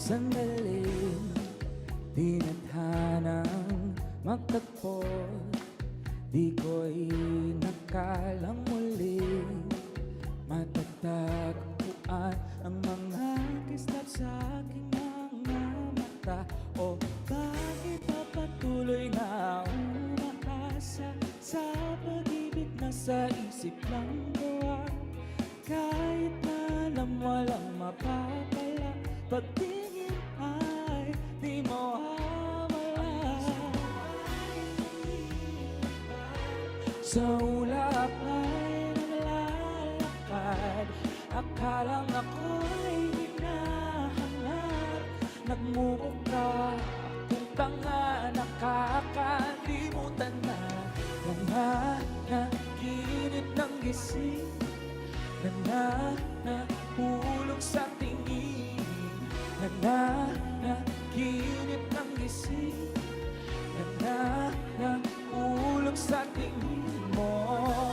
sandaling di nadhanang magtagpo. Di ko'y nakalang muling matatagpuan ang mga kislap sa aking mga mata. O bakit pa patuloy na umaasa sa pag-ibig na sa isip lang gawa? Kahit na alam walang mapapala, pagtingin ay di mawawala. Sa ulap ay naglalakad, akalang ako'y hinahanap. Nagmumukha akong tanga, nakakalimutan na naginip ng gising, nahulog sa tingin, naginip ng gising, nahulog sa tingin mo.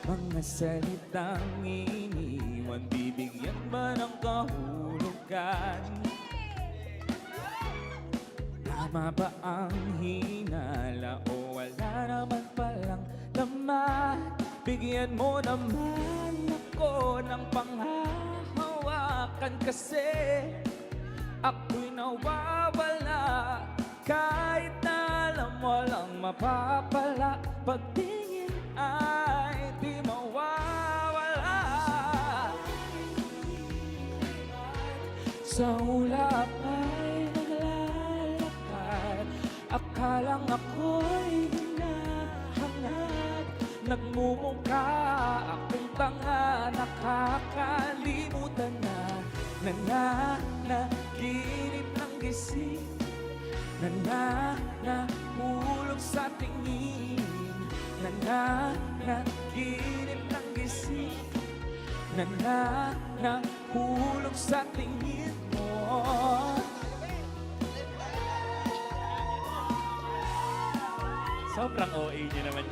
Mga salitang iniwan, bibigyan ba ng kahulugan? Tama ba ang hinala o wala naman palang laman? Bigyan mo naman ako ng panghahawakan, kasi ako'y nawawala. Kahit na alam walang mapapala, pagtingin ay di mawawala. Sa ulap ay naglalakad, akalang ako'y hinahangad. Nagmumukha akong tanga, nakakalimutan na naginip ng gising, nahulog sa tingin, naginip ng gising, nahulog sa tingin mo. Sobrang OA niyo naman.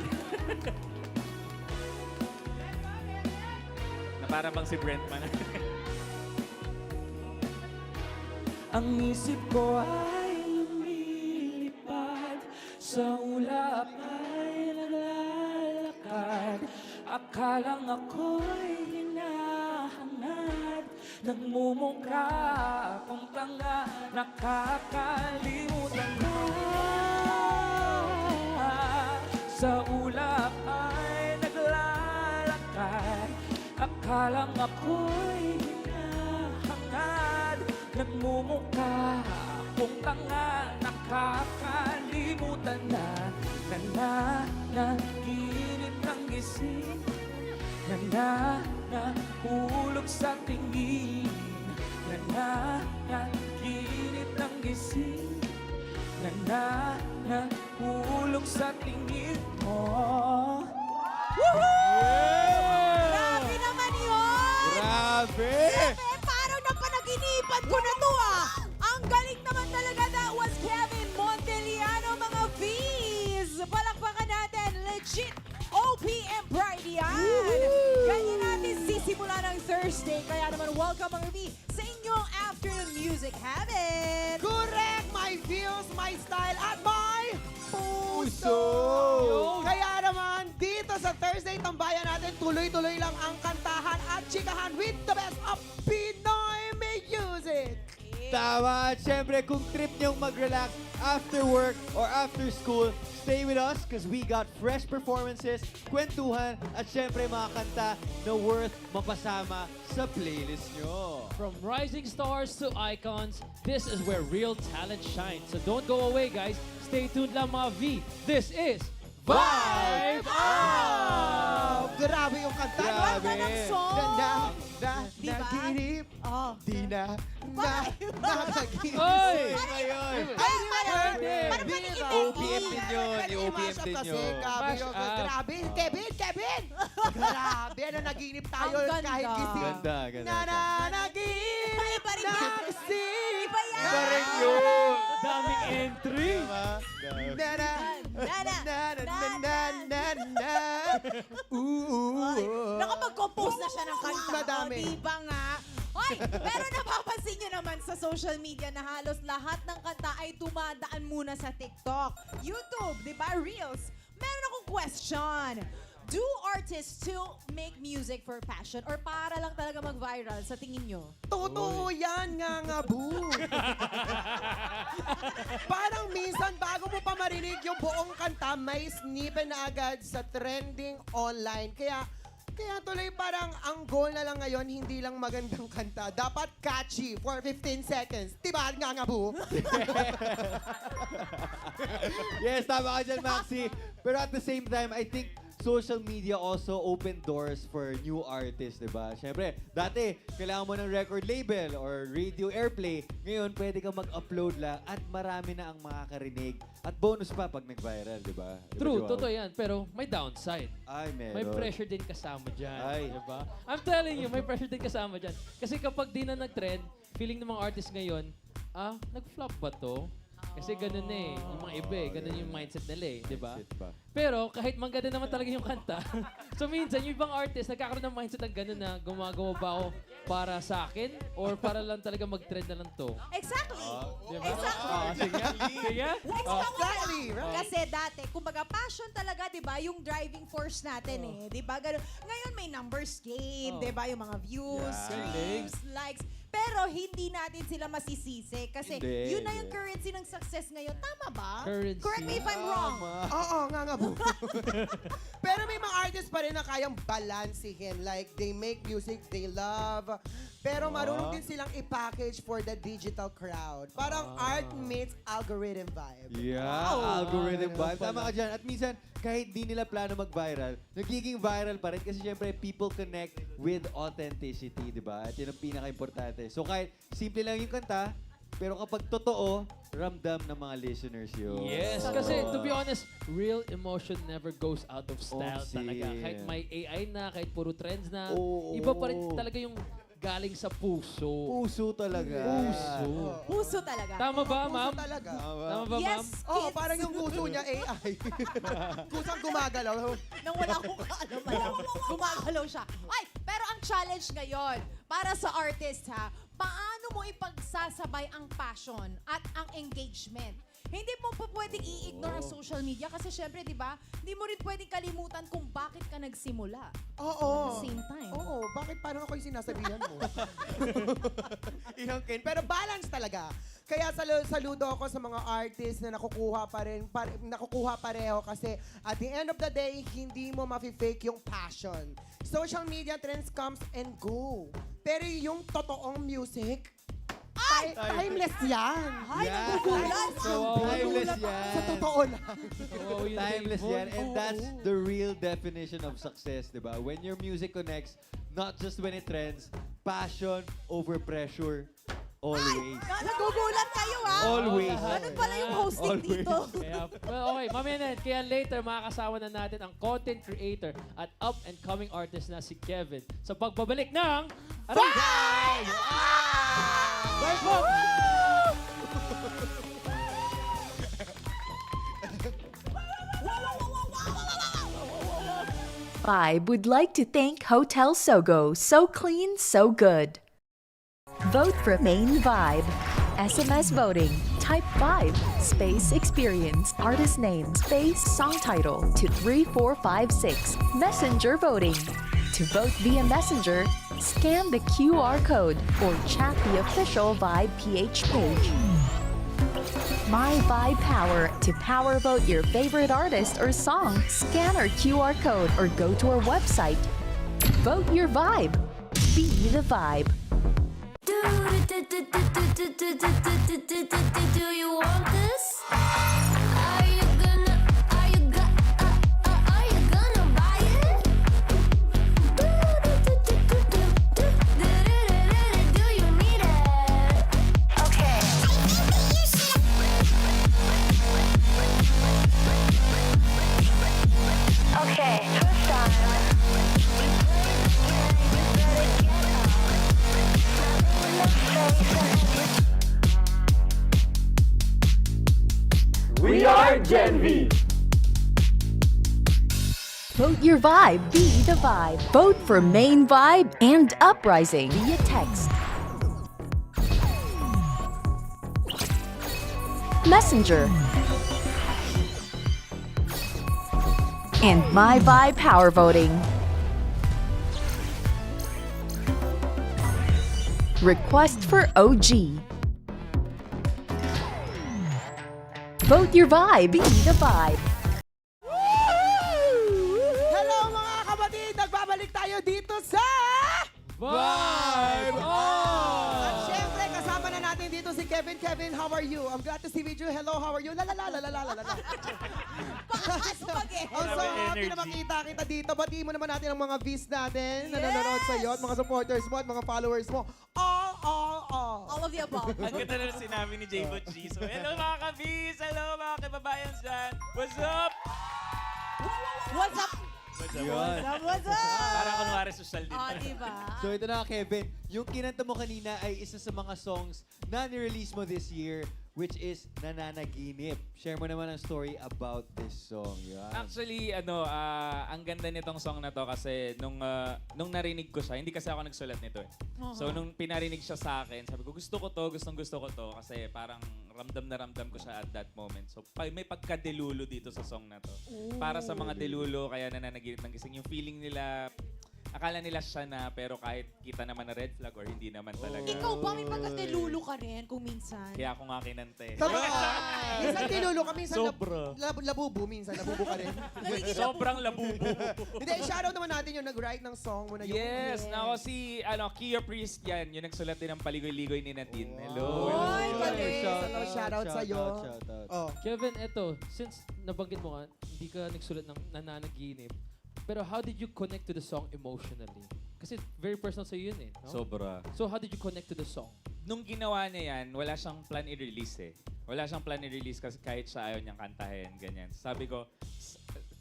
Na para bang si Brentman. Ang isip ko ay lumilipad, sa ulap ay naglalakad. Akalang ako'y hinahangad, nagmumukha akong tanga, nakakalimutan na. Sa ulap ay naglalakad, akalang ako'y hinahangad. Nagmumukha akong tanga, nakakalimutan na naginip ng gising, nahulog sa tingin, naginip ng gising, nahulog sa tingin mo. Grabe naman yun! Grabe! Parang napanaginipan ko na to ah! Ang galing naman talaga. That was Kevin Monteliano, mga V's! Palakpakan natin, legit OPM Pride yan! Ganyan natin sisimula ng Thursday. Kaya naman welcome mga V sa inyong afternoon music heaven! Correct! My feels, my style, at my puso! Kaya naman, dito sa Thursday Tambayan natin, tuloy-tuloy lang ang kantahan at chikahan with the best of Pinoy music! Tama! At syempre, kung trip niyong mag-relax after work or after school, stay with us because we got fresh performances, kwentuhan, at syempre mga kanta na worth mapasama sa playlist nyo. From rising stars to icons, this is where real talent shines. So don't go away, guys. Stay tuned lang, mga V. This is Vibe Up! Grabe yung kanta. Grabe. Ganda ng song! Diba? Naginip. Oh. Di na nakaginip. Oy! Ngayon! Ay, parang Pwede. pwede. OPM din yun. I-OPM I-mash up din kasi, yun. Grabe Mash yun. up. Grabe. Kevin! Grabe na naginip tayo Ang ganda. kahit gising. Ganda, ganda. Nananaginip Iba rin yan. nagising. Iba yan. Iba rin yun. Daming entry! Diba? Nana. Nana. Na. Nakapag-compose na siya ng kanta. Madami. O, diba nga? Hoy, pero napapansin napansin nyo naman sa social media na halos lahat ng kanta ay dumadaan muna sa TikTok, YouTube, di ba? Reels. Meron akong question. Do artists still make music for passion or para lang talaga mag-viral sa tingin nyo? Totoo yan, nga boo. Parang minsan, bago mo pa marinig yung buong kanta, may snippet na agad sa trending online. Kaya tuloy parang ang goal na lang ngayon, hindi lang magandang kanta. Dapat catchy for 15 seconds. Diba, nga boo? Yes, tama ka dyan, Maxi. Pero at the same time, I think social media also open doors for new artists, di ba? Siyempre, dati, kailangan mo ng record label or radio airplay. Ngayon, pwede kang mag-upload lang at marami na ang makakarinig. At bonus pa pag nag-viral, di ba? True, totoo yan. Pero may downside. Ay, meron. May pressure din kasama dyan. Ay. Diba? I'm telling you, may pressure din kasama dyan. Kasi kapag di na nag-trend, feeling ng mga artist ngayon, nag-flop ba to? Kasi ganun eh. Yung mga iba eh. Ganun yung mindset nila eh. Diba? Shit pa. Pero kahit mangganda naman talaga yung kanta, so minsan yung ibang artist nagkakaroon ng mindset na gano'n na gumagawa ba ako para sa akin or para lang talaga mag-trend na lang to. Exactly. Diba? Exactly. Sige. Sige. Exactly, right? Kasi dati, kumbaga passion talaga, 'di ba, yung driving force natin eh, 'di ba? Ganun. Ngayon may numbers game, 'di ba, yung mga views, streams, likes. Pero hindi natin sila masisisi kasi Hindi, yun na yung hindi. currency ng success ngayon. Tama ba? Currency. Correct me if I'm wrong. Oo, nga boo. Pero may mga artists pa rin na kayang balansihin. Like, they make music they love. Pero marunong din silang i-package for the digital crowd. Parang art meets algorithm vibe. Yeah, Wow. algorithm Ah, vibe. Tama ka dyan. At minsan, kahit di nila plano mag-viral, nagiging viral pa rin kasi syempre people connect with authenticity, di ba? At yun ang pinaka-importante. So kahit simple lang yung kanta, pero kapag totoo, ramdam ng mga listeners yun. Yes, kasi to be honest, real emotion never goes out of style Obviously. talaga. Kahit may AI na, kahit puro trends na, Oo. iba pa rin talaga yung galing sa puso. Puso talaga. Puso. Puso talaga. Tama ba, Puso ma'am? talaga. Tama ba, ma'am? Yes, Oo, kids. parang yung puso niya AI. Kusang gumagalaw. Nang wala akong kaalam-alam. Gumagalaw siya. Ay, pero ang challenge ngayon, para sa artist ha, paano mo ipagsasabay ang passion at ang engagement? Hindi mo po pwedeng i-ignore ang social media kasi syempre, di ba, hindi mo rin pwedeng kalimutan kung bakit ka nagsimula. Oo. At the same time. Oo, bakit parang ako yung sinasabihan mo? Ihangkin. Pero balance talaga. Kaya saludo ako sa mga artists na nakukuha pareho kasi at the end of the day, hindi mo mafi-fake yung passion. Social media trends comes and go. Pero yung totoong music, timeless yan. Ay, Yeah. nagugulat. Timeless yan. Sa totoo lang. Oo, yun na Timeless yung yan. And that's the real definition of success, di ba? When your music connects, not just when it trends, passion over pressure, always. Nagugulat kayo ha. Always. Ganun pala yung hosting Always. dito. Kaya, well, okay, mamaya na. Kaya later, makakasama na natin ang content creator at up-and-coming artist na si Kevin sa pagbabalik ng Five! Five po! Vibe would like to thank Hotel Sogo, so clean, so good. Vote for Main Vibe. SMS voting. Type Vibe, space experience, artist name, space song title to 3456. Messenger voting. To vote via Messenger, scan the QR code or chat the official Vibe PH page. My Vibe Power. To power vote your favorite artist or song, scan our QR code or go to our website. Vote your vibe. Be the vibe. Do you want this? Are you gonna buy it? Do you need it? Okay. Okay, first time. We are Gen V! Vote your vibe. Be the vibe. Vote for Main Vibe and Uprising via text. Messenger, and My Vibe Power Voting. Request for OG. Vote your vibe. Be the vibe. Hello mga kapatid! Nagbabalik tayo dito sa... Vibe At syempre, kasama na natin dito si Kevin. Kevin, how are you? I'm glad to see you. Hello, how are you? La la la la la la la la. I'm so happy na makita kita dito. Batiin mo naman natin ang mga Vs natin na nanonood sa iyo at mga supporters mo at mga followers mo. All of the above. Ang ganda na sinabi ni J-Bo G. So, hello mga kabis! Hello mga kababayans dyan! What's up? What's up? What's up? Yun. What's up? Parang kunwari social din. Diba? So ito na Kevin, yung kinanta mo kanina ay isa sa mga songs na ni-release mo this year, which is Nananaginip. Share mo naman ang story about this song. Yan. Actually, ang ganda nitong song na to kasi nung narinig ko siya, hindi kasi ako nagsulat nito eh. So nung pinarinig siya sa akin, sabi ko gusto ko to kasi parang ramdam na ramdam ko siya at that moment. So may pagka-delulo dito sa song na to. Para sa mga delulo, kaya nananaginip ng gising. Yung feeling nila, akala nila siya na pero kahit kita naman na red flag or hindi naman talaga. Ikaw ba may pagkatilulo ka rin kung minsan? Kaya ako nga kinante. Minsan tinulo ka, minsan Sobra. labubo, minsan labubo ka rin. Sobrang labubo. Hindi, shoutout naman natin yung nag-write ng song mo na yung... Yes, nako si Kia Priest yan, yung nagsulat din ng Paligoy-ligoy ni Nadine. Hello. Ay, galing. Shoutout sa'yo. Shoutout. Oh. Kevin, eto, since nabanggit mo nga, hindi ka nagsulat ng nananaginip, pero how did you connect to the song emotionally? Kasi very personal sa yun eh. No? Sobra. So how did you connect to the song? Nung ginawa niya yan, wala siyang plan i-release eh. Wala siyang plan i-release kasi kahit siya ayaw niyang kantahin, ganyan. Sabi ko,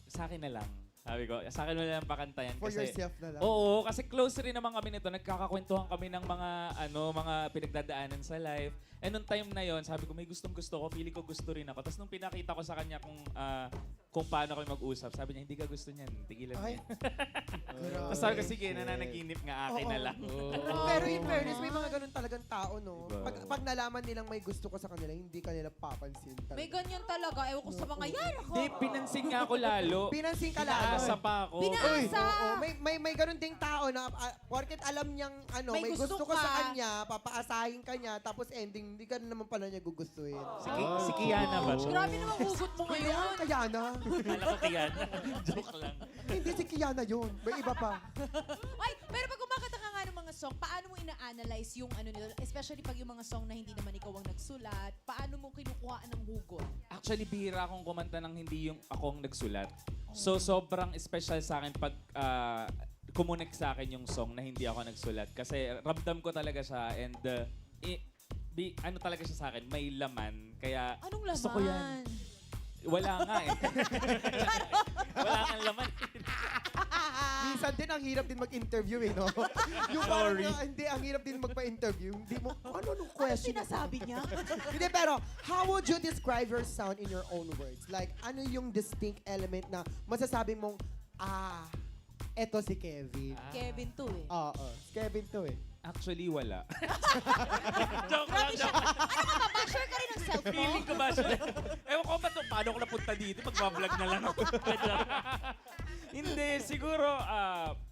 sa akin na lang. Sabi ko, sa akin na lang pakantayan. For kasi, yourself na lang. Oo, kasi close rin naman kami nito. Nagkakakwentuhan kami ng mga pinagdadaanan sa life. And nung time na yon, sabi ko, may gustong-gusto ko. Feeling ko gusto rin ako. Tapos nung pinakita ko sa kanya kung paano kami mag-usap, sabi niya, hindi ka gusto niyan. Tigilan mo Ay. yan. Tapos sabi ko, sige, nananaginip nga akin na lang. Pero in fairness, may mga ganun talagang tao, no? Diba? Pag nalaman nilang may gusto ko sa kanila, hindi kanila papansin talaga. May ganyan talaga. Ewan ko sa mga yan. Ako. Hindi, pinansin nga ako lalo. Pinansin ka lalo. Pinaasa pa ako. Pinaasa. Oo, may ganun ding tao na porket alam niyang May may gusto gusto ko sa ka. kanya, papaasahin ka niya, tapos ending, hindi ka naman pala niya gugustuhin. Si Kiana ba? Grabe naman hugot mo ngayon. Kiana? Kala ko Kiana. Joke lang. Hindi si Kiana yun. May iba pa. Ay, pero pag kumakanta ka nga ng mga song, paano mo ina-analyze yung ano nito? Especially pag yung mga song na hindi naman ikaw ang nagsulat, paano mo kinukuhaan ng hugot? Actually, bihira akong kumanta ng hindi yung akong nagsulat. So, sobrang special sa akin pag kumunik sa akin yung song na hindi ako nagsulat. Kasi ramdam ko talaga siya and ano talaga siya sa akin, may laman. Kaya Anong gusto ko yan. laman? Wala nga eh. Wala kang laman. Minsan din, ang hirap din mag-interview eh, no? Yung parang, hindi, ang hirap din magpa-interview. Hindi mo, nung Ano question? sinasabi niya? Hindi, pero, how would you describe your sound in your own words? Like, ano yung distinct element na masasabi mong, eto si Kevin. Kevin to eh. Oo, Kevin to eh. Actually, wala. Grabe siya. Ano ka ba? Basher ka rin ng self mo? Feeling ko ba siya? Ewan ko ba ito, paano ko napunta dito? Magbablog na lang ako. Hindi, siguro,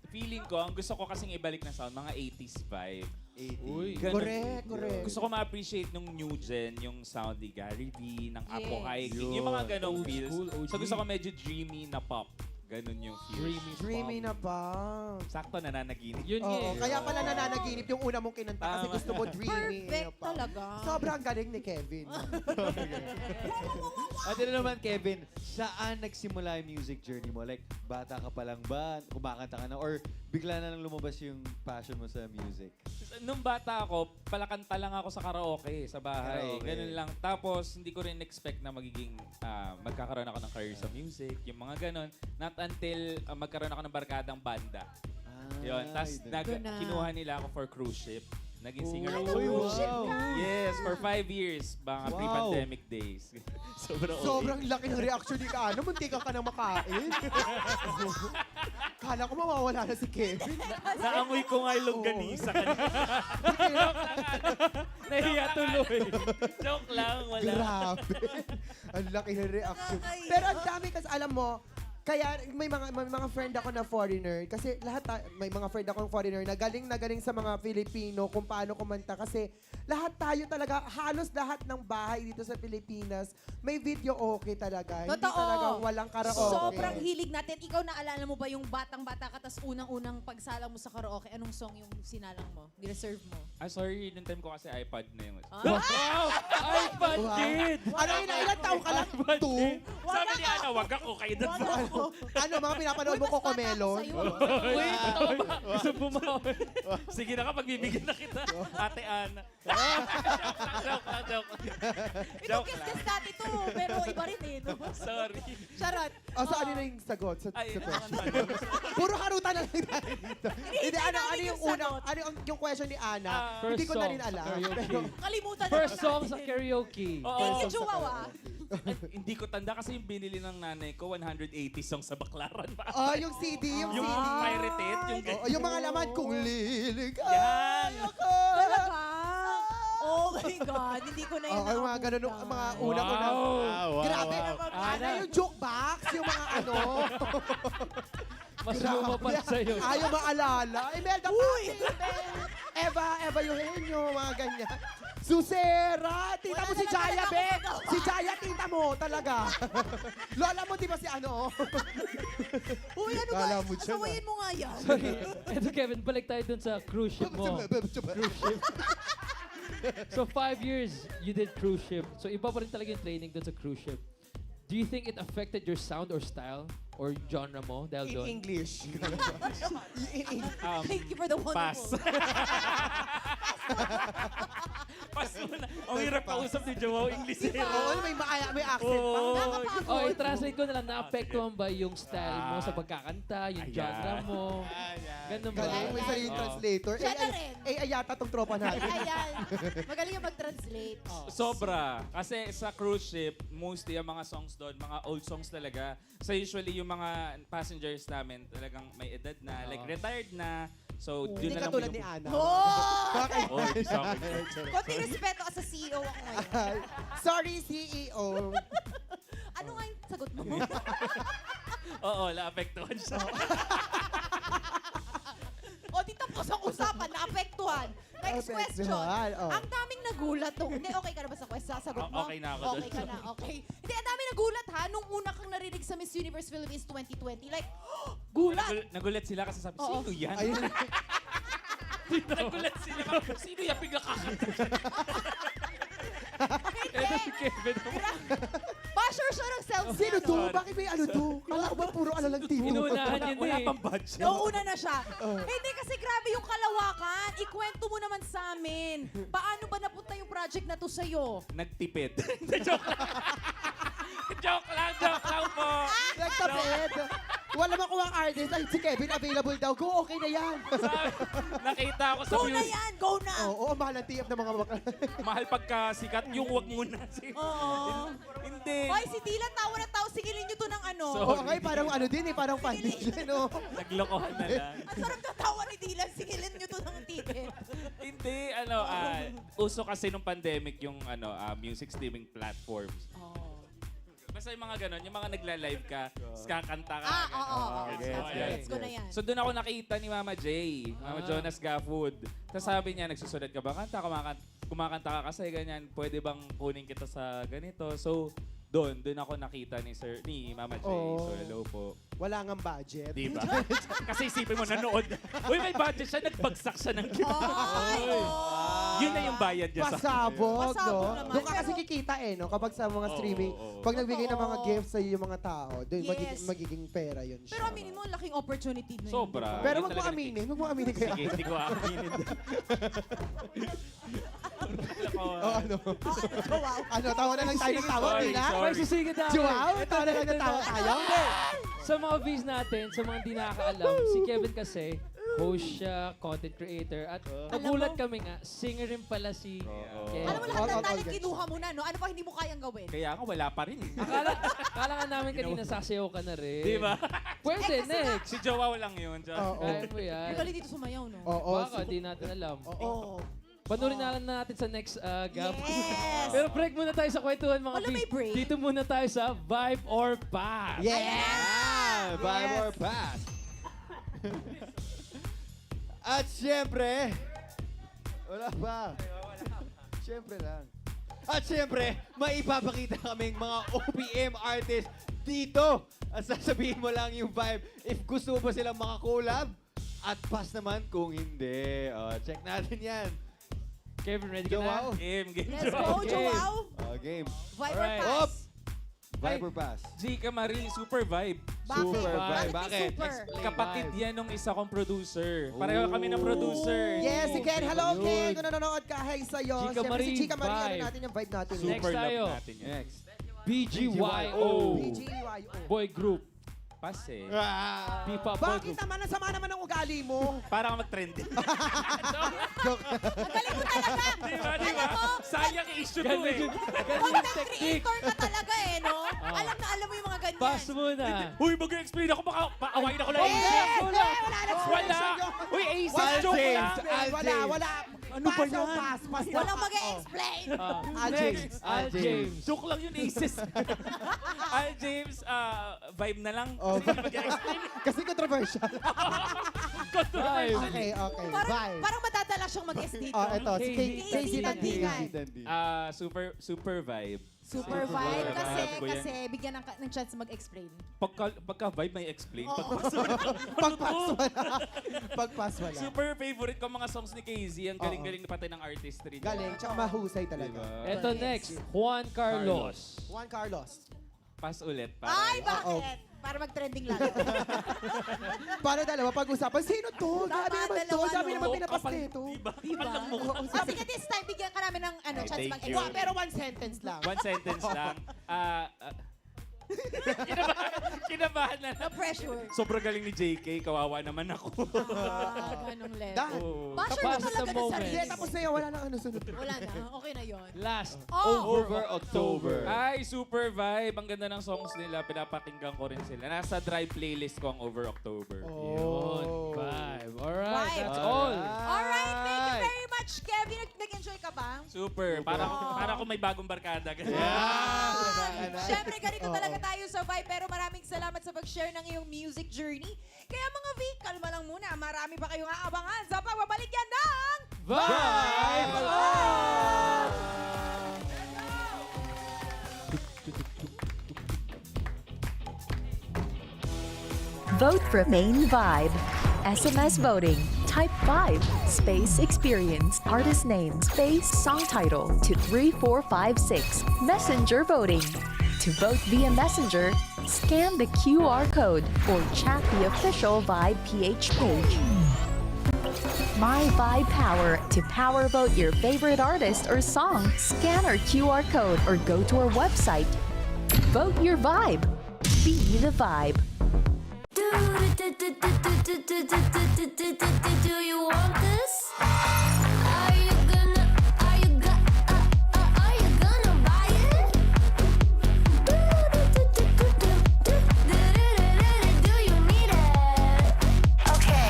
feeling ko, ang gusto ko kasing ibalik na sound, mga 80s vibe. Uy. Ganun. Correct. Gusto ko ma-appreciate nung new gen, yung sound ni Gary V, ng Apo Yes. Hiking, yung mga ganong Old feels. school, OG. So gusto ko medyo dreamy na pop. Ganun yung feel. Dreamy na pa. Sakto, nananaginip. Yun nga Oo, eh. kaya pala nananaginip yung una mong kinanta kasi Tama. gusto mo dreamy. Perfect pa. talaga. Sobrang galing ni Kevin. At yun naman, Kevin, saan nagsimula yung music journey mo? Like, bata ka pa lang ba? Kumakanta ka na? Or bigla na lang lumabas yung passion mo sa music? Nung bata ako, palakanta lang ako sa karaoke sa bahay. Karaoke. Ganun lang. Tapos, hindi ko rin expect na magiging magkakaroon ako ng career sa music. Yung mga ganun. Not until magkaroon ako ng barkadang banda. Yun. Tapos, Guna. kinuha nila ako for cruise ship. Naging singer Ay, ako. cruise ship ka! Yes, for 5 years. Mga Wow. pre-pandemic days. Sobrang laki ng reaction ni Kaano. Muntika ka nang makain. Kala ko mawawala na si Kevin. Naamoy ko nga yung longganisa kanina. Nahiya tuloy. Joke lang, wala. Grabe. Ang laki ng reaction. Nakakaiyak. Pero ang dami kasi alam mo, kaya may mga friend ako na foreigner kasi may mga friend akong foreigner na galing sa mga Filipino kung paano kumanta kasi lahat tayo talaga, halos lahat ng bahay dito sa Pilipinas may video okay talaga. Hindi Totoo. talaga walang karaoke. Sobrang hilig natin. Ikaw naalala mo ba yung batang-bata ka tas unang-unang pagsalang mo sa karaoke, anong song yung sinalang mo? Nireserve mo? Sorry, nung time ko kasi iPad na yung... Wow! iPad Wow. kid! Ano yun? Ilang taong ka lang? Two? Sabi ni Ana, wag ako, kayo na po ako. Ano, mga pinapanood mo ko Comelon? Wait, totoo ba? Gusto bumawi. Sige na ka, pagbibigyan na kita. Ate Ana. Joke Ito lang. kiss dati to, pero iba rin eh. No? Sorry. Charot. O, so ano na yung sagot sa Ay, question? Puro harutan na lang tayo dito. Hindi, ano namin yung yung una, sagot. ano yung question ni Ana? First Hindi ko na song rin sa alam. karaoke. Pero, Kalimutan na First lang song natin. sa karaoke. Thank you, Chihuahua. Hindi ko tanda kasi yung binili ng nanay ko, 180 songs sa Baklaran pa. oh, yung CD, yung Yung CD. pirated, yung Oh, yung mga laman, kung liligay Yan. ako. Talaga? Oh my God, hindi ko na yun Oh, yung mga ganun, naabutan. mga una ko na. Grabe naman, Ana, Ana. yung jukebox, yung mga ano. Mas lumapad sa'yo. Ayaw maalala. Imelda Patil, Eva Eugenio, mga ganyan. Susera, tita Wala mo si na Jaya, talaga be. akong magawa. Si Jaya, tita mo, talaga. Lola mo, di ba si ano? Uy, ano Kala ba? mo dyan, Asawayin mo nga yan. Sorry. Ito, Kevin, balik tayo dun sa cruise ship mo. Cruise ship. So 5 years, you did cruise ship. So iba pa rin talaga yung training dun sa cruise ship. Do you think it affected your sound or style or genre mo dahil In doon? English. Thank you for the Pass. wonderful. Pass muna. Ang hirap kausap ni Joao English. Oo, may accent pa. Oo. Nakakapagod. Oh, i-translate ko na lang, naapektuhan ba yung style mo sa pagkakanta, yung Ayan. genre mo? Ganun ba? Galing mo yung sarili Oo. translator. Siya na rin. Ayata tong tropa natin. Ayan. Magaling yung mag-translate. Sobra. Kasi sa cruise ship, mostly ang mga songs doon, mga old songs talaga. So usually yung mga passengers namin talagang may edad na, like retired na. So Hindi yun na lang katulad ni Ana. Oh! Bakit? Oh, sa akin. Konting respeto as a CEO ako ngayon. Sorry, CEO. Ano nga yung sagot mo? Oo, naapektuhan siya. O, di tapos ang usapan, naapektuhan. Next question. Naapektuhan, oh. Ang daming nagulat to. Hindi, okay ka na ba sa sagot mo? Okay na ako Okay dun. ka na, okay. Hindi, ang daming nagulat ha, nung una kang narinig sa Miss Universe Philippines 2020. Like, gulat! Nagulat sila kasi sabi, Oo. sino yan? Ayun. Nagulat sila. Sino yan? Bigla kakanta. Ito si Kevin. Basher siya ng self Sino to? Bakit may ano to? Kala ko ba puro ano lang tito? Inuunahan yun Wala eh. pang budget. Nauuna na siya. Hindi kasi grabe yung kalawakan. Ikwento mo naman sa amin. Paano ba napunta yung project na to sa'yo? Nagtipid. Joke lang. Joke lang po. Nagtapid. Wala makuha ang artist. Ay, si Kevin available daw. Go, okay na yan. Sabi, nakita ko sa Go na music. yan! Go na! Oo, mahal ang TF ng mga bakla. Mahal pagka sikat, yung wag muna. Oo. Hindi. Hoy, si Dylan, tawa na tawa. Sigilin nyo to ng ano. So- Oo, okay, parang ano din eh, parang foundation, no? Naglokohan na lang. Ang sarap na tawa ni Dylan. Sigilin nyo to ng ticket. Hindi, uso kasi nung pandemic yung music streaming platforms. Basta yung mga ganon, yung mga nagla-live ka, tapos kakanta ka. Ah, oo. Gets Gets ko na yan. So doon ako nakita ni Mama J, Mama Jonas Gafood. Tapos sabi niya, nagsusulat ka ba kanta? Kumakanta ka kasi ganyan, pwede bang kunin kita sa ganito? So doon ako nakita ni Mama J. Oh. So hello po. Wala ngang budget. Di ba? Kasi isipin mo, nanood. Uy, may budget siya, nagbagsak siya ng gitara. Ay, oh. Yun na yung bayad niya sa Pasabog, Pasabog no? naman. Doon ka kasi Pero- kikita eh, no? Kapag sa mga streaming, oo. pag nagbigay ng mga Totoo. gifts sa yung mga tao, doon Yes. magiging pera yun siya. Pero aminin mo, laking opportunity na yun. Sobra. di ba? Pero Yun wag mo talaga aminin, wag mo aminin kaya. Sige, hindi ko aaminin. Oh, ano? Wow. Ano, tawa na lang tayo ng tawa, Sorry, Tina? sorry. May sisingit na ako. Joao, tawa na lang ng tawa tayo? Sa mga views natin, sa mga hindi nakakaalam, si Kevin kasi, host siya, content creator, at nagulat kami nga, singer rin pala si Kevin. Alam mo, lahat All ng out talent gets. kinuha mo na, no? Ano pa hindi mo kayang gawin? Kaya ako, wala pa rin. Akala nga namin kanina sasayaw ka na rin. Di ba? Pwede, Eh, kasi nga- next. Si Joao lang yun. Oo. Kaya mo yan. Magaling dito sumayaw, no? Oo. Baka, di natin alam. Oo. Panoorin na lang natin sa next gap. Yes! Pero break muna tayo sa kwentuhan mga Wala, may Vs. break? Dito muna tayo sa Vibe or Pass. Yeah! Vibe or pass? At syempre, wala pa. Syempre lang. At syempre, may ipapakita kaming mga OPM artists dito. At sasabihin mo lang yung vibe if gusto mo ba silang makakolab. At pass naman kung hindi. Check natin yan. Kevin, ready ka na? Joao. Game. Let's go, Joao! Game. Vibe or Alright. pass? Vibe or pass? Jika Marie, super vibe. Bakit? Super vibe. Bakit? Super. Kapatid yan nung isa kong producer. Pareho kami ng producer. Yes, si Ken. Hello, Yun. Ken. Kung nanonood ka, hi sa'yo. Chika Siyempre si Marie, Chika Marie, ano vibe. natin yung vibe natin. Next Super tayo. love natin yan. Next. BGYO. BGYO. Boy group. Pass eh. P-pop boy Bakit group. naman? Ang sama naman ng ugali mo. Para ka mag-trending. Magaling mo talaga! Di ba? Sayang issue to Ganun eh. yung Content technique. creator ka talaga eh, no? Alam na alam mo yung mga ganyan. Pass muna. Uy, mag-explain ako. Baka paawain ako lang. Wala Wala. Uy, Aces, joke lang. Wala. Ano ba yan? Pass. Walang mag-e-explain. Al James. Al James. Joke lang yun, Aces. Al James, vibe na lang. Okay. Hindi mag-explain. Kasi controversial. Five. Okay. Parang, Bye. parang matadala siyang mag-guest dito. Ito, si Casey Casey Tandingan. Tandingan. Super vibe. Super Super vibe vibe. kasi, Alam ko yan. kasi bigyan ng chance mag-explain. Pagka vibe, may explain. Pagpas wala. Super favorite ko mga songs ni KZ. Ang galing-galing pati ng artistry. niya. Galing, tsaka mahusay talaga. Ito next, Juan Carlos. Juan Carlos. Pass ulit. Para Ay, bakit? Para mag-trending lang. Para dalawa pag-usapan, sino to? Tama, Dami naman to. dalawa, Dami no? naman pinapas nito. Diba? Diba? Kapal ng mukha. Sige, this time, bigyan ka namin ng chance thank mag-explain. you. Pero one sentence lang. One sentence lang. Kinabahan na. No pressure. Sobrang galing ni JK. Kawawa naman ako. Ganong level. Dan. Oo. Basher Tapos na sa talaga ng moment. Hindi, sarili. tapos na yan. Wala nang ano sunod. Wala na. Okay na yon. Last, Oh! Over October. Ay, super vibe. Ang ganda ng songs nila. Pinapakinggan ko rin sila. Nasa drive playlist ko ang Over October. Yun, vibe. Alright, Vibe. that's all. Alright, thank you very much, Kevin. Nag-enjoy ka ba? Super. Para ko may bagong barkada. Siyempre, ganito talaga tayo sa Vibe. Pero maraming salamat sa pag-share ng iyong music journey. Kaya mga V, kalma lang muna. Marami pa kayong aabangan sa pagbabalik yan ng... Vibe! Vote for Main Vibe. SMS voting. Type 5. Space experience. Artist name. Space song title to 3456. Messenger voting. To vote via Messenger, scan the QR code or chat the official Vibe PH page. My Vibe Power. To power vote your favorite artist or song, scan our QR code or go to our website. Vote your vibe. Be the vibe. Do you want this? Are you gonna buy it? Do you need it? Okay.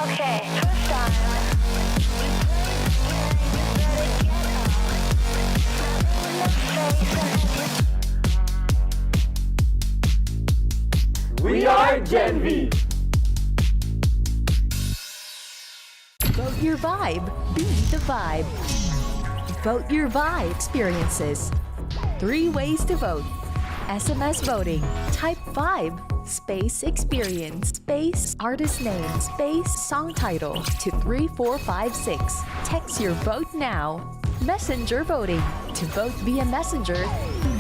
Okay, first time. We are Gen V. Vote your vibe. Be the vibe. Vote your vibe experiences. 3 ways to vote. SMS voting. Type 5. Space experience. Space artist name. Space song title to 3456. Text your vote now. Messenger voting. To vote via Messenger,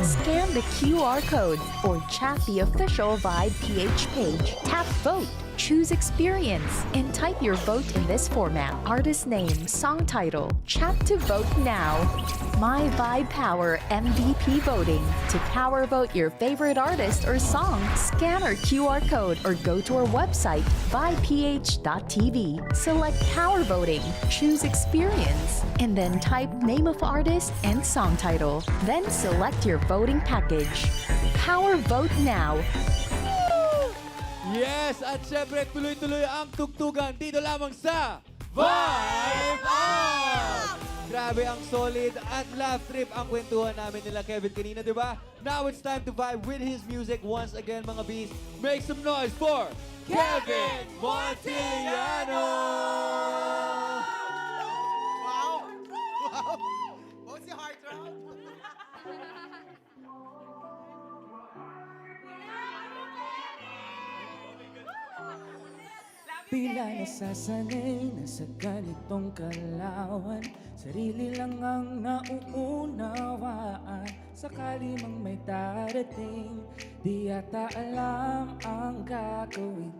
scan the QR code or chat the official Vibe PH page. Tap vote. Choose experience and type your vote in this format. Artist name, song title. Chat to vote now. My Vibe Power MVP voting. To power vote your favorite artist or song, scan our QR code or go to our website, vibeph.tv. Select power voting. Choose experience and then type name of artist and song title. Then select your voting package. Power vote now. Yes, at syempre tuloy-tuloy ang tugtugan dito lamang sa Vibe Up! Grabe ang solid at laugh trip ang kwentuhan namin nila Kevin kanina, di ba? Now it's time to vibe with his music once again, mga bees. Make some noise for Kevin Montiliano! Wow! Wow! Oh, si Heartthrob! Tila nasasanay na sa ganitong kalawan, sarili lang ang nauunawaan. Sakali mang may darating, di yata alam ang gagawin.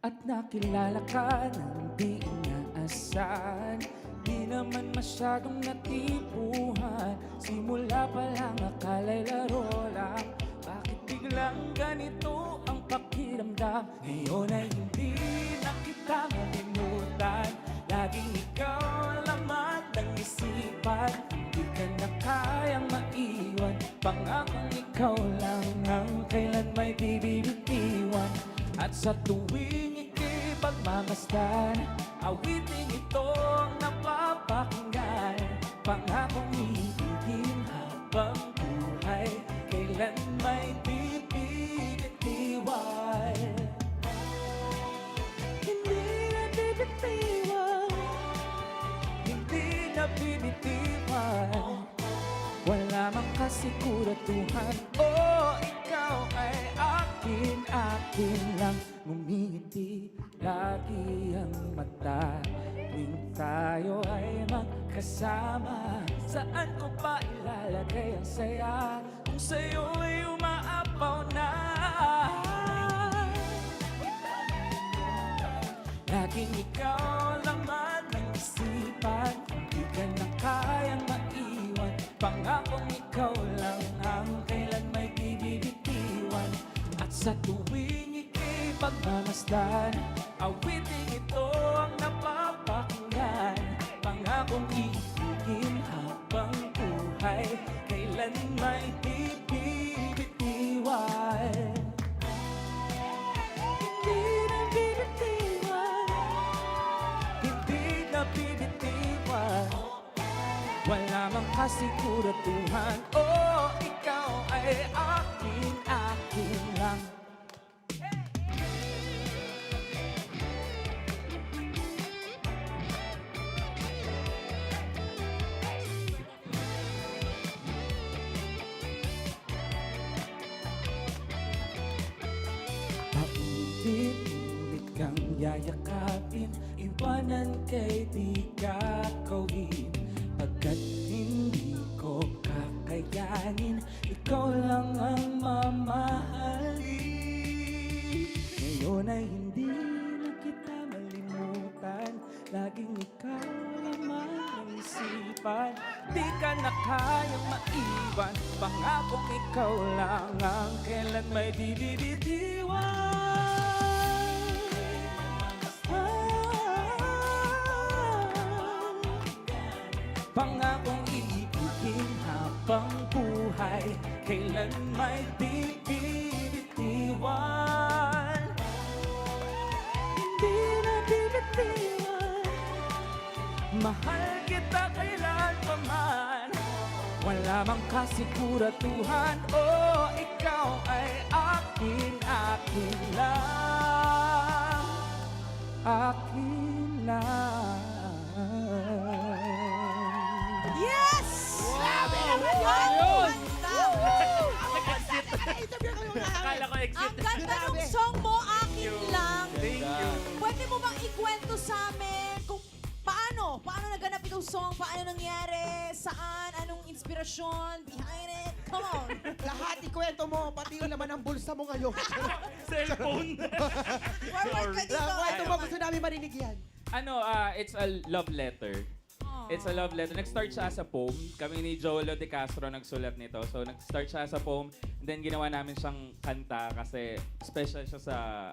At nakilala ka ng di inaasahan, di naman masyadong natipuhan. Simula pa lang akala'y laro lang, bakit biglang ganito ang pakiramdam? Ngayon ay hindi na kita malimutan, laging ikaw ang laman ng isipan. Hindi ka na kayang maiwan, pangakong ikaw lang ang kailan may bibibitiwan. At sa tuwing ikipagmamasdan, awiting ito ang napapakinggan. Pangakong iibigin habang buhay, kailan may bibibitiwan. Hindi na bibitiwan, hindi na bibitiwan. Wala mang kasiguraduhan, oh, ikaw ay akin, akin lang. Ngumingiti lagi ang mata tuwing tayo ay magkasama. Saan ko pa ilalagay ang saya kung sa'yo ay umaapaw na? Laging ikaw laman ng isipan, di ka na kayang maiwan. Pangakong ikaw lang ang kailan may bibibitiwan. At sa tuwing ikipagmamasdan, awiting ito ang napapakinggan. Pangakong iibigin habang buhay, kailan may bibibitiwan. Hindi na bibitiwan, hindi na bibitiwan. Wala mang kasiguraduhan, oh, ikaw ay akin, akin lang. Paulit-ulit kang yayakapin, iwanan kay di kakawin. Pagkat hindi ko kakayanin, ikaw lang ang mamahalin. Ngayon ay hindi na kita malimutan, laging ikaw laman ng isipan. Di ka na kayang maiwan, pangakong ikaw lang ang kailan may bibibitiwan. Pangakong iibigin habang buhay, kailan may bibibitiwan. Hindi na bibitiwan, mahal kita kailan pa man. Wala mang kasiguraduhan, oh, ikaw ay akin, akin lang. Akin lang. Yes! Grabe naman yun! Akala ko exit. Ang ganda ng song mo, akin lang. Thank you. Pwede mo bang ikwento sa amin kung paano naganap itong song? Paano nangyari? Saan? Anong inspirasyon? Behind it? Come on! Lahat ikwento mo, pati yung laman ng bulsa mo ngayon. Cellphone. Forward ka dito. Kwento mo, gusto namin marinig yan. Ano, it's a love letter. It's a love letter. Nag-start siya as a poem. Kami ni Joelo De Castro nagsulat nito. So, nag-start siya as a poem. And then, ginawa namin siyang kanta kasi special siya sa,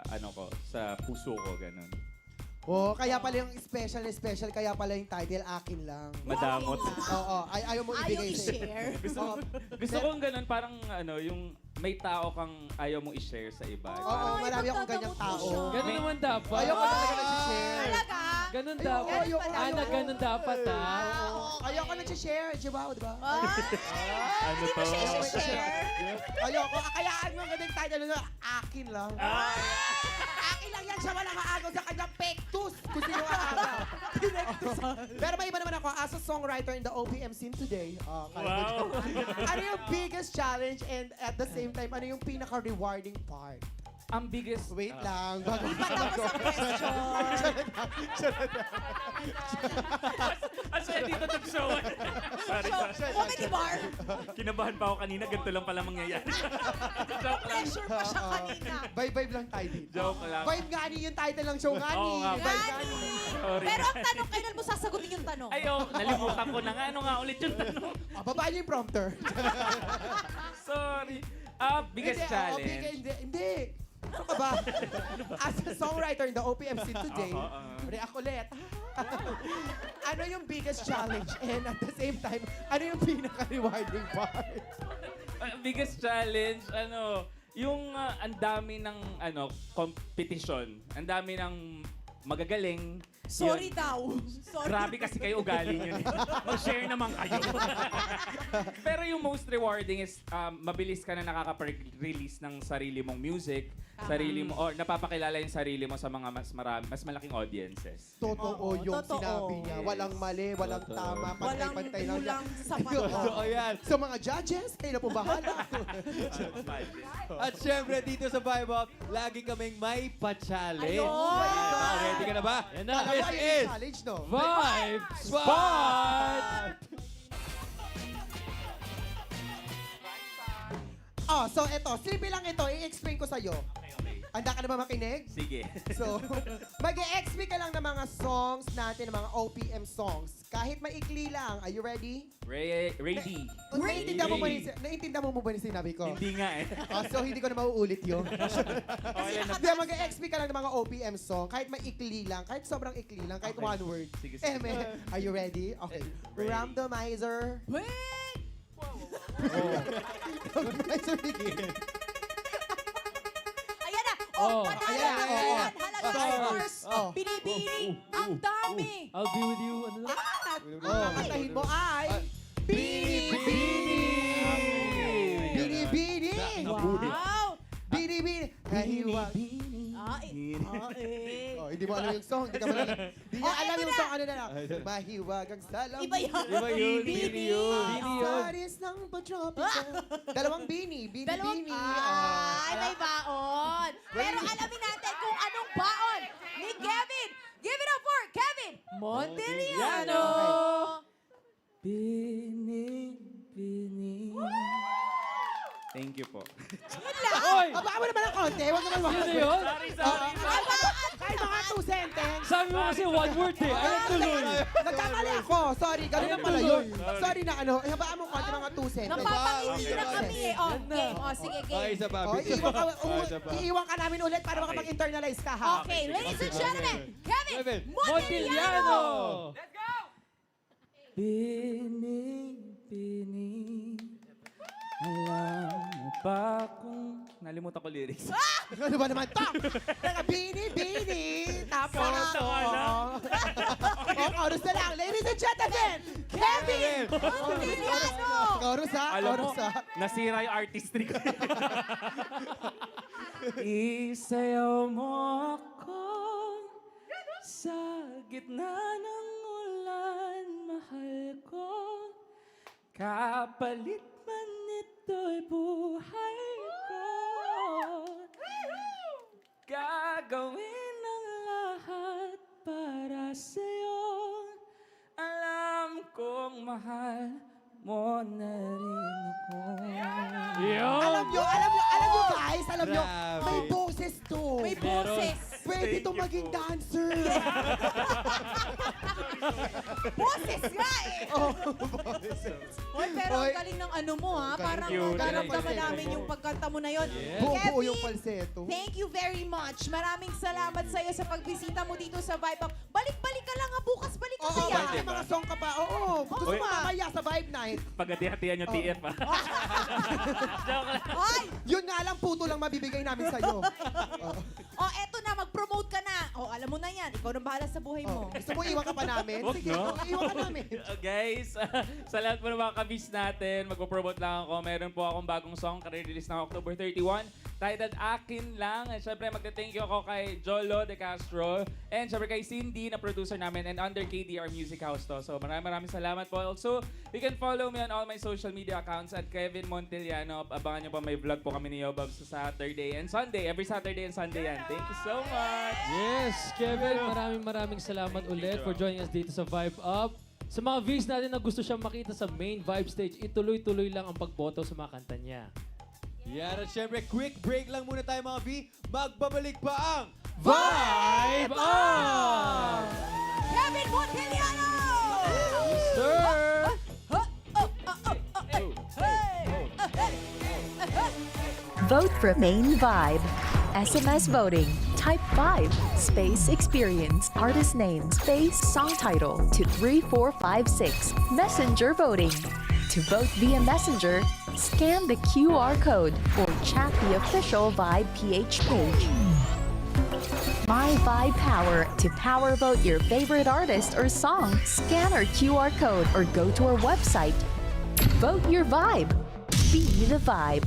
sa puso ko, ganun. Oh, kaya pala yung special na special, kaya pala yung title, akin lang. Madamot. Oo, ayaw mo Ayaw ibigay sa'yo. i-share. Gusto kong ganun, parang, yung may tao kang ayaw mong i-share sa iba. Oo, marami akong ganyang tao. Ganun naman dapat. Ayoko talaga nag-share. Talaga? Ganun Ayoko, dapat. ayoko, Ana, ayoko. ganun dapat ha. Ayoko nag-share, di ba? Di ba? Ano Hindi mo to? siya i-share? Ayoko. Kayaan mo ang ganyang title na akin lang. Akin lang yan siya, walang aagaw sa kanyang pektus. Kung sino aagaw. Pero may iba naman ako, as a songwriter in the OPM scene today. Wow. Ano yung biggest challenge and at the same time, ano yung pinaka-rewarding part? Ang biggest... Wait lang. Bago Patapos ang question. Ang saya dito nag-show. Sorry, sorry. Comedy bar. Kinabahan pa ako kanina, ganito lang pala mangyayari. Joke lang. Pressure pa siya kanina. Vibe lang tayo dito. Joke lang. Vibe nga ni yung title ng show nga ni. Oo nga. Vibe nga Gani. ni. Sorry. Pero ang tanong, kailan mo sasagutin yung tanong? Ayaw, nalimutan ko na nga. Ano nga ulit yung tanong? Babaan niyo yung prompter. Sorry. Biggest Hindi, challenge. Hindi. Ano ka ba? As a songwriter in the OPM scene today, react ulit. Ano yung biggest challenge and at the same time, ano yung pinaka-rewarding part? Biggest challenge, yung ang dami ng competition. Ang dami ng magagaling. Sorry Yun. daw. Sorry. Grabe kasi kayo ugali nyo. Mag-share naman kayo. Pero yung most rewarding is mabilis ka na nakaka-release ng sarili mong music, sarili mo, or napapakilala yung sarili mo sa mga mas malaking audiences. Totoo yung totoo. sinabi niya. Walang mali, walang tama, Walang pantay-pantay lang. kulang sa Totoo yan. So mga judges, kayo na po bahala. At syempre, dito sa Vibe Up, lagi kaming may pa-challenge. Ayun! Ready ka na ba? Yan na. Alam mo, This ayun is yung challenge, no? Vibe Spot! Oh, so eto, simple lang ito, i-explain ko sa'yo. Handa ka na ba makinig? Sige. So, mag-e-explain ka lang ng mga songs natin, ng mga OPM songs. Kahit maikli lang. Are you ready? Ready. Naiintindihan mo ba yung sinabi ko? Hindi nga eh. So, hindi ko na mauulit yun. Okay na. Hindi, mag-e-explain ka lang ng mga OPM song. Kahit maikli lang, kahit sobrang ikli lang, kahit Okay. one word. Sige, sige. Are you ready? Okay. Ready. Randomizer. Wait! Randomizer begin. Ayan na! Oh. Panalo! Ayan na, Ayan! oh. Halaga Stars. stars! Oh. Binibini! Ang dami! I'll be with you. Ano lang? Ang kakantahin mo ay... Bini! Bini! Wow! Bini! Kahiwag. Oh, hindi mo alam yung song. Hindi ka mo alam. Hindi niya alam yung song. Ano na lang. Mahiwag ang salam. Iba yun. Iba yun. Bini yun. Bini yun. Saris ng patropika. Dalawang bini. Bini, Dalawang... bini. Ay, may baon. Pero alamin natin kung anong baon ni Kevin. Give it up for Kevin Monteliano. Pining. Thank you po. Yun lang. Oy! Abaan mo naman ng konti. Huwag naman Yun na yun? Sorry. Kahit mga two sentence. Sabi mo kasi one word eh. Ayaw tuloy. Nagkamali ako. Sorry. Ganun lang pala yun. Sorry na ano. Habaan mo konti mga two sentence. Napapangiti na kami eh. Oh, Yan na. game. Oh, sige, Okay, game. isa pa. Oh, Isa pa. iiwan ka namin ulit para makapag-internalize ka, ha? Okay, ladies and gentlemen, Kevin Kevin Monteliano. Pining. Alam mo ba kung... Nalimutan ko lyrics. Ano ba naman to? Bini. Tapos, chorus na lang. Ladies and gentlemen, Kevin Monteliano. Chorus, ha? Alam mo, Chorus, ha? nasira yung artistry ko. Isayaw mo ako sa gitna ng ulan, mahal ko. Kapalit man ito'y buhay ko. Gagawin ang lahat para sa'yo. Alam kong mahal mo na rin ako. Yun! Alam nyo guys, Grabe. may boses to. May boses. Pwede to maging dancer. Boses nga eh. Oy, pero ang Oy. galing ng ano mo ha. Parang you. naramdaman Galing. namin yung pagkanta mo na yun. Buo Kevin, yung falsetto. thank you very much. Maraming salamat sa'yo sa pagbisita mo dito sa Vibe Up. Balik-balik ka lang ha. Bukas balik ka Oo, Kasi yan. may mga song ka pa. Oo, gusto Uy. mo mamaya sa Vibe Night. Pagkati-hatihan yung TF ah. Joke lang. Ay! Yun nga lang, puto lang mabibigay namin sa'yo. Oh, eto na, mag-promote ka na. Oh, alam mo na yan. Ikaw na bahala sa buhay mo. Gusto mo iwan ka pa namin? Wag, Sige, no? iwan ka namin. Guys, sa lahat po ng mga kabis natin, magpo-promote lang ako. Meron po akong bagong song, release ng October 31, titled Akin Lang. And syempre, magte-thank you ako kay Jolo De Castro. And syempre kay Cindy, na producer namin. And under KDR Music House to. So maraming salamat po. Also, you can follow me on all my social media accounts at Kevin Monteliano. Abangan nyo pa, may vlog po kami ni Yobab sa Saturday and Sunday. Every Saturday and Sunday yan. Thank you so much! Yes, Kevin, maraming salamat ulit for joining us dito sa Vibe Up. Sa mga views natin na gusto siyang makita sa main Vibe stage, ituloy-tuloy lang ang pagboto sa mga kanta niya. Yan at syempre, quick break lang muna tayo mga V. Magbabalik pa ang Vibe Up! Kevin Monteliano! Sir! Vote for Main Vibe. SMS voting. Type 5. Space experience. Artist name. Space song title to 3456. Messenger voting. To vote via Messenger, scan the QR code or chat the official Vibe PH page. My Vibe Power. To power vote your favorite artist or song, scan our QR code or go to our website. Vote your vibe. Be the vibe.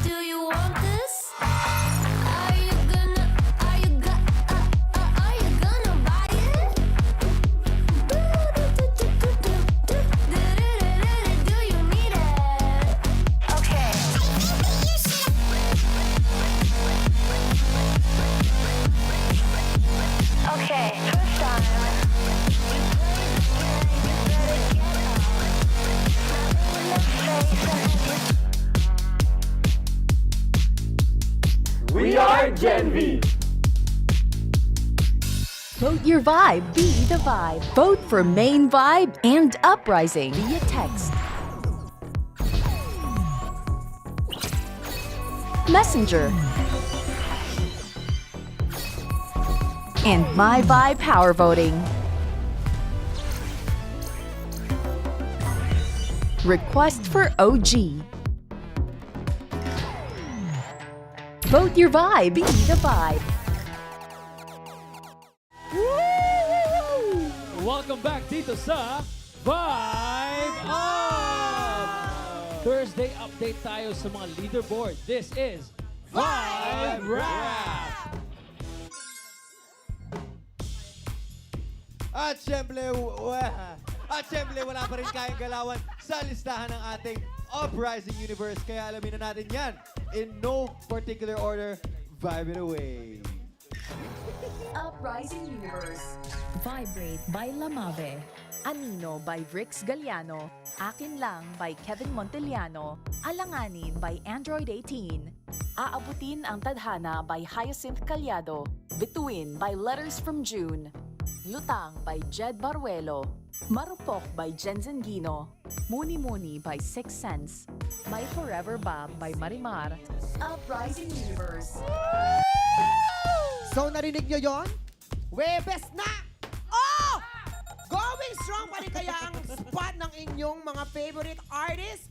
Do you want this? Are you gonna buy it? Do you need it? Okay. Okay, first time. We are Gen V. Vote your vibe. Be the vibe. Vote for Main Vibe and Uprising via text. Messenger. And My Vibe Power Voting. Request for OG. Vote your vibe. Be the vibe. Welcome back dito sa Vibe Up! Thursday update tayo sa mga leaderboard. This is Vibe Rap! At syempre, wala pa rin kayang galawan sa listahan ng ating Uprising Universe. Kaya alamin na natin yan in no particular order. Vibe it away. Uprising Universe. Vibrate by Lamave. Anino by Vrix Galliano. Akin Lang by Kevin Monteliano. Alanganin by Android 18. Aabutin ang Tadhana by Hyacinth Calyado. Bituin by Letters from June. Lutang by Jed Baruelo. Marupok by Jensen Gino. Muni Muni by Six Sense. My Forever Bob by Marimar. Uprising Universe. So, narinig nyo yon? Webes na! Oh! Going strong pa rin kaya ang spot ng inyong mga favorite artists?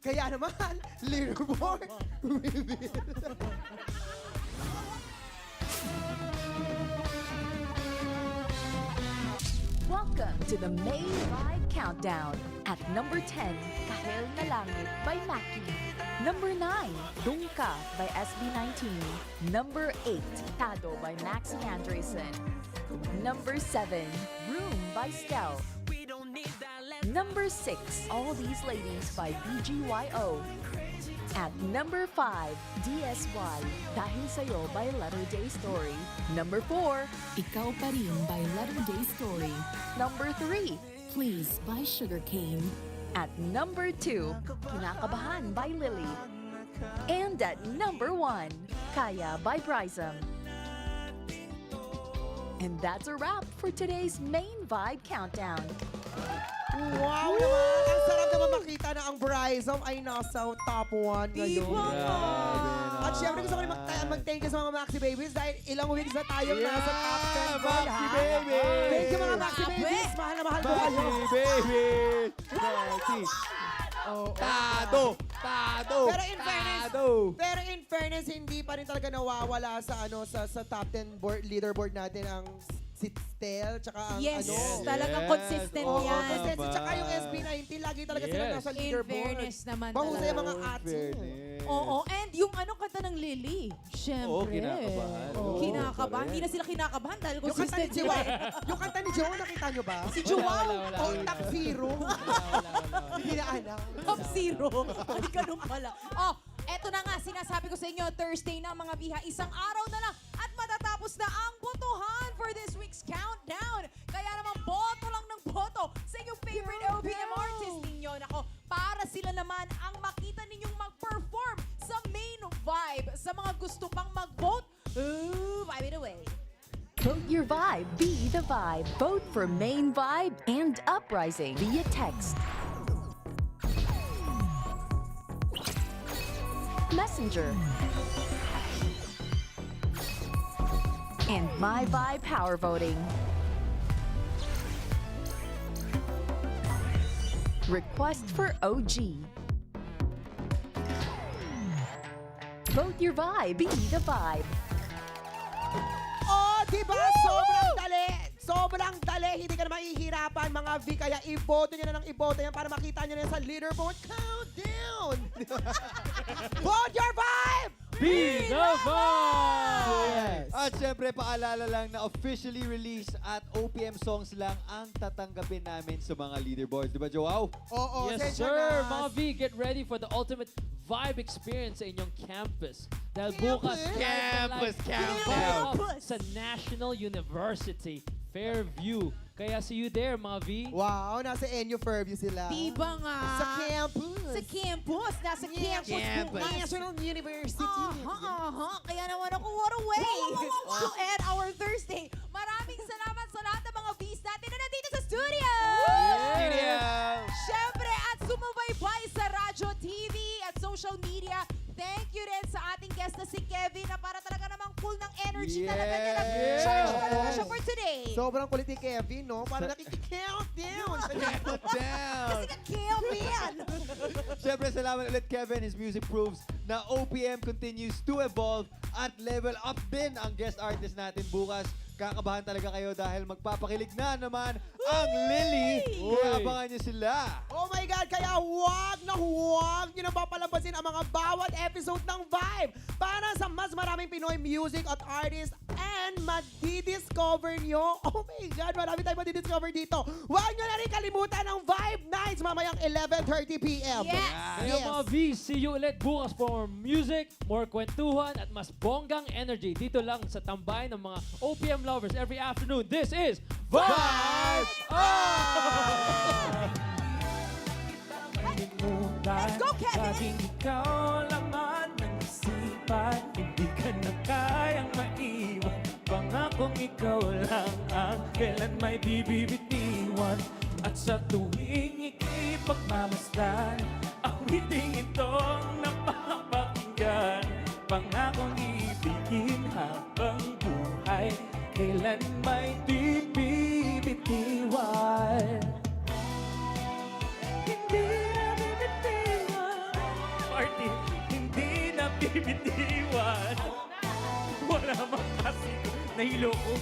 Kaya naman, leaderboard reveal. Welcome to the May Vibe Countdown. At number 10, Kahel na Langit by Maki. Number 9, Dungka by SB19. Number 8, Tado by Maxi Andresen. Number 7, Room by Stel. Number 6, All These Ladies by BGYO. At number 5, DSY, Dahil Sa'yo by Letter Day Story. Number 4, Ikaw Pa Rin by Letter Day Story. Number 3, Please by Sugarcane. at number 2, Kinakabahan by Lily. And at number 1, Kaya by Bryzum. And that's a wrap for today's Main Vibe Countdown. Wow naman! Ang sarap naman makita na ang Bryzum ay nasa top 1 ngayon. Grabe At syempre gusto ko rin mag-thank you sa mga Maxi Babies dahil ilang weeks na tayo nasa top 10 board, Maxi ha? Baby! Thank you mga Maxi Grabe. Babies. Mahal na mahal ko kayo. Maxi Baby! Maxi! Tado! Tado! Pero in fairness, hindi pa rin talaga nawawala sa sa top 10 leaderboard natin ang si Stel, tsaka ang Yes, ano. talagang Yes. consistent Oo, yan. consistent. Tsaka yung SB19, lagi talaga sila Yes. nasa In leaderboard. fairness naman Mahusay talaga. mga ate. Oo, and yung kanta ng Lily, syempre. Oo, kinakabahan. Oo, Oo, kinakabahan. correct. Hindi na sila kinakabahan dahil Yung kanta ni consistent Joao, sila. yung kanta ni Joao, nakita nyo ba? Si Joao, O top zero. Hindi na alam. top zero. Ay, ganun pala. Oh, eto na nga, sinasabi ko sa inyo, Thursday na mga biha, isang araw na lang at matatapos na ang botohan for this week's countdown. Kaya naman, boto lang ng boto sa inyong favorite OPM artist ninyo. Nako, para sila naman ang makita ninyong mag-perform sa main vibe. Sa mga gusto pang mag-vote, vibe it away. Vote your vibe. Be the vibe. Vote for Main Vibe and Uprising via text. Messenger. And My Vibe Power Voting. Request for OG. Vote your vibe. Be the vibe. Oh, diba? Sobrang dali. Sobrang dali. Hindi ka na mahihirapan, mga V. Kaya iboto nyo na ng iboto yan para makita nyo na yan sa leaderboard countdown. Vote your vibe! Be the vibe! At syempre, paalala lang na officially released at OPM songs lang ang tatanggapin namin sa mga leaderboards. Di ba, Joao? Oo, Yes, sensya sir! na. Mga V, get ready for the ultimate vibe experience sa inyong campus. Dahil bukas, Campus live countdown. up sa National University, Fairview. Kaya see you there, mga V. Wow, nasa NU Fairview sila. Diba nga? Sa campus. Sa campus. Nasa campus. bukas. National University. Kaya naman ako, what a way to end our Thursday. Maraming salamat sa lahat ng mga bees natin na nandito sa studio. Studio! Siyempre, at sumubaybay sa radyo, TV, at social media. Thank you rin sa ating guest na si Kevin na para talaga namang full ng energy talaga niya. Yes. Charge talaga siya for today. Sobrang kulit ni Kevin, no? Parang nakiki-countdown. Down! Kasi ka Kevin. Siyempre, salamat ulit, Kevin. His music proves na OPM continues to evolve at level up din ang guest artist natin bukas. Kakabahan talaga kayo dahil magpapakilig na naman ang Lily. Kaya abangan niyo sila. Oh my God, kaya huwag nyo na papalabasin ang mga bawat episode ng Vibe para sa mas maraming Pinoy music at artists and madidiscover nyo. Oh my God, marami tayong madidiscover dito. Huwag nyo na rin kalimutan ang Vibe Nights mamayang 11:30 p.m. Yes. Kaya mga V, see you ulit bukas for more music, more kwentuhan, at mas bonggang energy dito lang sa tambayan ng mga OPM lovers every afternoon. This is Vibe Let's go, Kevin! Laging ikaw laman ng isipan. Hindi ka na kayang maiwan. Pangakong ikaw lang ang kailan may di bibitiwan. At sa tuwing ika'y pagmamasdan, awiting itong napapakinggan. Pangakong ibigin habang buhay, kailan may di bibitiwan. Hindi na bibitiwan. Party, hindi na bibitiwan. Wala mang kasi nahilo ko.